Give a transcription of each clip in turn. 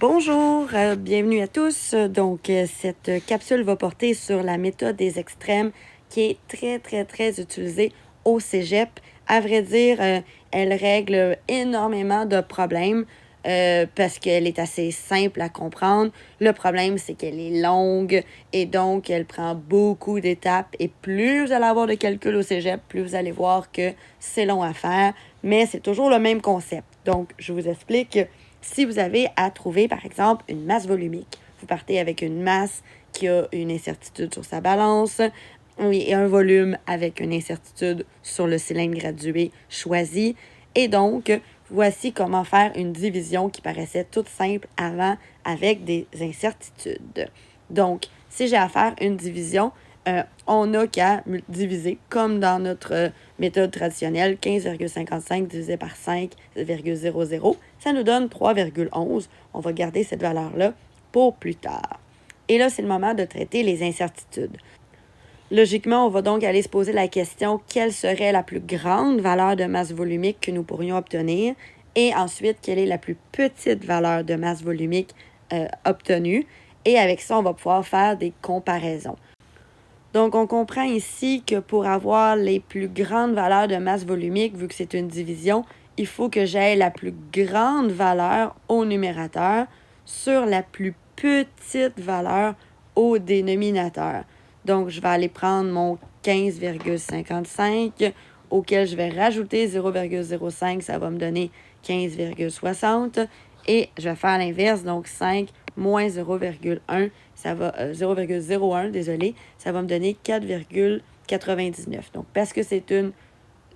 Bonjour, bienvenue à tous. Donc, cette capsule va porter sur la méthode des extrêmes qui est très utilisée au cégep. À vrai dire, elle règle énormément de problèmes parce qu'elle est assez simple à comprendre. Le problème, c'est qu'elle est longue et donc elle prend beaucoup d'étapes. Et plus vous allez avoir de calculs au cégep, plus vous allez voir que c'est long à faire, mais c'est toujours le même concept. Donc, je vous explique. Si vous avez à trouver, par exemple, une masse volumique, vous partez avec une masse qui a une incertitude sur sa balance et un volume avec une incertitude sur le cylindre gradué choisi. Et donc, voici comment faire une division qui paraissait toute simple avant avec des incertitudes. Donc, si j'ai à faire une division, on n'a qu'à diviser, comme dans notre méthode traditionnelle, 15,55 divisé par 5,00. Ça nous donne 3,11. On va garder cette valeur-là pour plus tard. Et là, c'est le moment de traiter les incertitudes. Logiquement, on va donc aller se poser la question quelle serait la plus grande valeur de masse volumique que nous pourrions obtenir et ensuite quelle est la plus petite valeur de masse volumique obtenue. Et avec ça, on va pouvoir faire des comparaisons. Donc, on comprend ici que pour avoir les plus grandes valeurs de masse volumique, vu que c'est une division, il faut que j'aie la plus grande valeur au numérateur sur la plus petite valeur au dénominateur. Donc, je vais aller prendre mon 15,55 auquel je vais rajouter 0,05, ça va me donner 15,60. Et je vais faire l'inverse, donc 5 moins 0,1, ça va 0,01, désolé, ça va me donner 4,99. Donc, parce que c'est une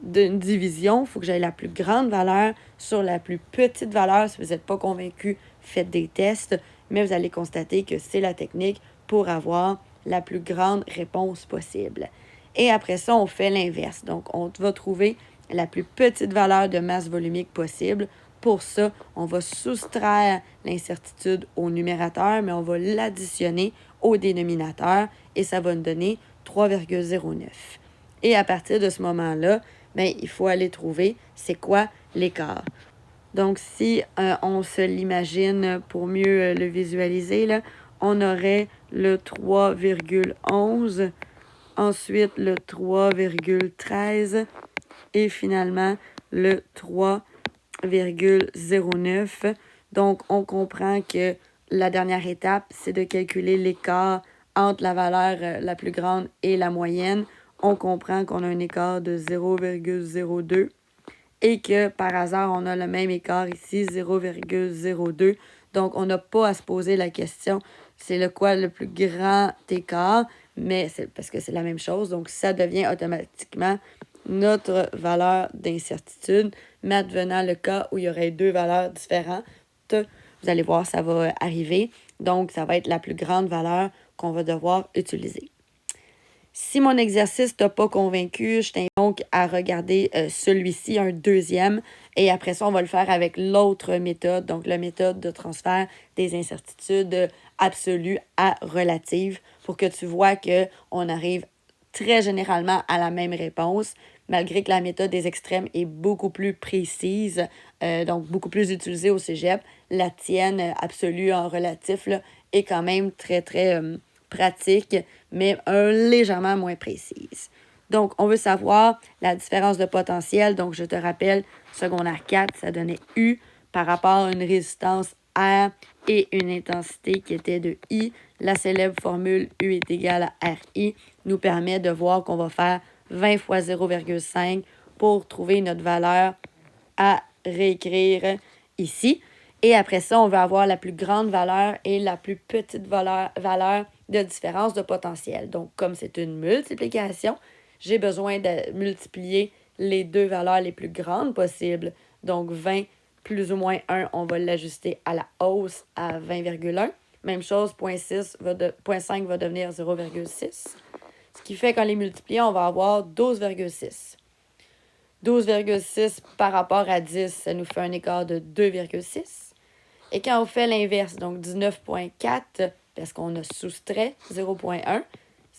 division, il faut que j'aille la plus grande valeur sur la plus petite valeur. Si vous n'êtes pas convaincu, faites des tests, mais vous allez constater que c'est la technique pour avoir la plus grande réponse possible. Et après ça, on fait l'inverse. Donc, on va trouver la plus petite valeur de masse volumique possible. Pour ça, on va soustraire l'incertitude au numérateur, mais on va l'additionner au dénominateur et ça va nous donner 3,09. Et à partir de ce moment-là, bien, il faut aller trouver c'est quoi l'écart. Donc, si on se l'imagine pour mieux le visualiser, là, on aurait le 3,11, ensuite le 3,13 et finalement le 3,09. Donc, on comprend que la dernière étape, c'est de calculer l'écart entre la valeur la plus grande et la moyenne. On comprend qu'on a un écart de 0,02 et que par hasard, on a le même écart ici, 0,02. Donc, on n'a pas à se poser la question, c'est le quoi le plus grand écart, mais c'est parce que c'est la même chose. Donc, ça devient automatiquement notre valeur d'incertitude, mais advenant le cas où il y aurait deux valeurs différentes, vous allez voir, ça va arriver. Donc, ça va être la plus grande valeur qu'on va devoir utiliser. Si mon exercice t'a pas convaincu, je t'invite donc à regarder celui-ci, un deuxième, et après ça, on va le faire avec l'autre méthode, donc la méthode de transfert des incertitudes absolues à relatives, pour que tu vois qu'on arrive très généralement à la même réponse, malgré que la méthode des extrêmes est beaucoup plus précise, donc beaucoup plus utilisée au cégep. La tienne absolue en relatif là, est quand même très pratique, mais légèrement moins précise. Donc, on veut savoir la différence de potentiel. Donc, je te rappelle, secondaire 4, ça donnait U par rapport à une résistance R et une intensité qui était de I. La célèbre formule U est égale à RI nous permet de voir qu'on va faire 20 fois 0,5 pour trouver notre valeur à réécrire ici. Et après ça, on va avoir la plus grande valeur et la plus petite valeur de différence de potentiel. Donc, comme c'est une multiplication, j'ai besoin de multiplier les deux valeurs les plus grandes possibles. Donc, 20 plus ou moins 1, on va l'ajuster à la hausse à 20,1. Même chose, 0,5 va devenir 0,6. Ce qui fait qu'en les multipliant, on va avoir 12,6. 12,6 par rapport à 10, ça nous fait un écart de 2,6. Et quand on fait l'inverse, donc 19,4 parce qu'on a soustrait 0,1,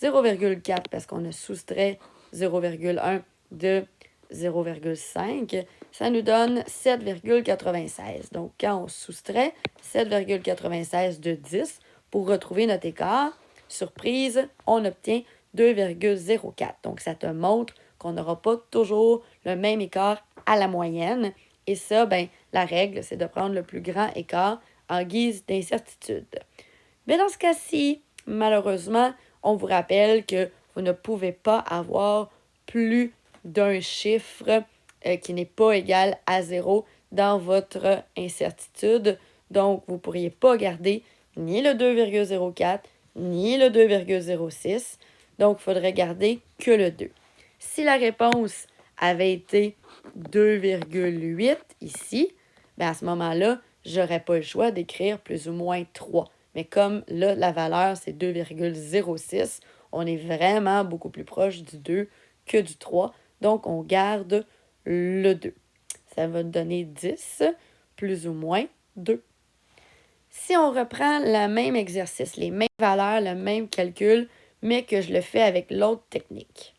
0,4 parce qu'on a soustrait 0,1 de 0,5, ça nous donne 7,96. Donc, quand on soustrait 7,96 de 10 pour retrouver notre écart, surprise, on obtient 2,04. Donc, ça te montre qu'on n'aura pas toujours le même écart à la moyenne. Et ça, la règle, c'est de prendre le plus grand écart en guise d'incertitude. Mais dans ce cas-ci, malheureusement, on vous rappelle que vous ne pouvez pas avoir plus d'un chiffre qui n'est pas égal à 0 dans votre incertitude. Donc, vous ne pourriez pas garder ni le 2,04 ni le 2,06. Donc, il faudrait garder que le 2. Si la réponse avait été 2,8 ici, à ce moment-là, je n'aurais pas le choix d'écrire plus ou moins 3. Mais comme là, la valeur, c'est 2,06, on est vraiment beaucoup plus proche du 2 que du 3. Donc, on garde le 2. Ça va nous donner 10 plus ou moins 2. Si on reprend le même exercice, les mêmes valeurs, le même calcul, mais que je le fais avec l'autre technique.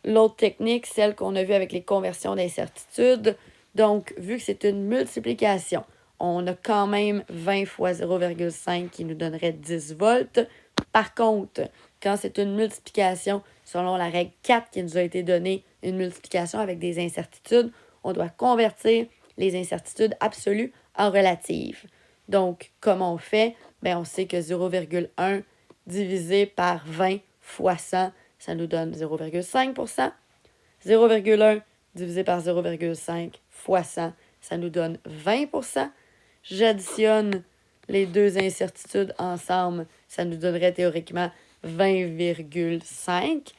L'autre technique, celle qu'on a vue avec les conversions d'incertitude. Donc, vu que c'est une multiplication, on a quand même 20 fois 0,5 qui nous donnerait 10 volts. Par contre, quand c'est une multiplication, selon la règle 4 qui nous a été donnée, une multiplication avec des incertitudes, on doit convertir les incertitudes absolues en relatives. Donc, comment on fait? On sait que 0,1 divisé par 20 fois 100, ça nous donne 0,5 %. 0,1 divisé par 0,5 fois 100, ça nous donne 20 %. J'additionne les deux incertitudes ensemble, ça nous donnerait théoriquement 20,5.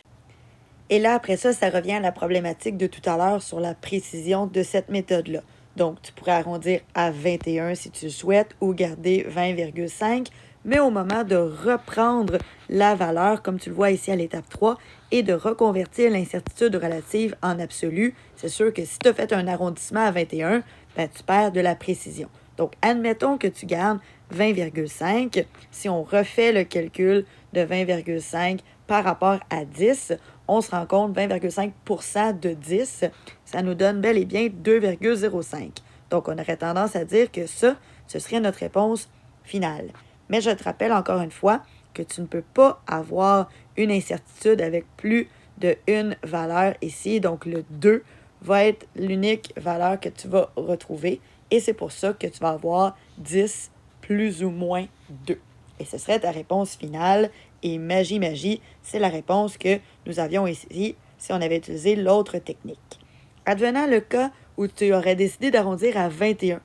Et là, après ça, ça revient à la problématique de tout à l'heure sur la précision de cette méthode-là. Donc, tu pourrais arrondir à 21 si tu le souhaites ou garder 20,5. Mais au moment de reprendre la valeur, comme tu le vois ici à l'étape 3, et de reconvertir l'incertitude relative en absolu, c'est sûr que si tu as fait un arrondissement à 21, tu perds de la précision. Donc, admettons que tu gardes 20,5. Si on refait le calcul de 20,5 par rapport à 10, on se rend compte 20,5 % de 10, ça nous donne bel et bien 2,05. Donc, on aurait tendance à dire que ça, ce serait notre réponse finale. Mais je te rappelle encore une fois que tu ne peux pas avoir une incertitude avec plus d'une valeur ici. Donc, le 2 va être l'unique valeur que tu vas retrouver. Et c'est pour ça que tu vas avoir 10 plus ou moins 2. Et ce serait ta réponse finale. Et magie, c'est la réponse que nous avions ici si on avait utilisé l'autre technique. Advenant le cas où tu aurais décidé d'arrondir à 21,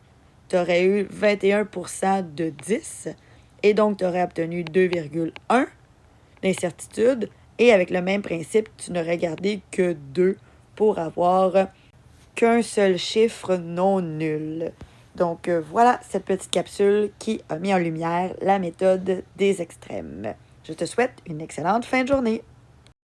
tu aurais eu 21 % de 10 et donc tu aurais obtenu 2,1 d'incertitude. Et avec le même principe, tu n'aurais gardé que 2 pour avoir qu'un seul chiffre non nul. Donc voilà cette petite capsule qui a mis en lumière la méthode des extrêmes. Je te souhaite une excellente fin de journée.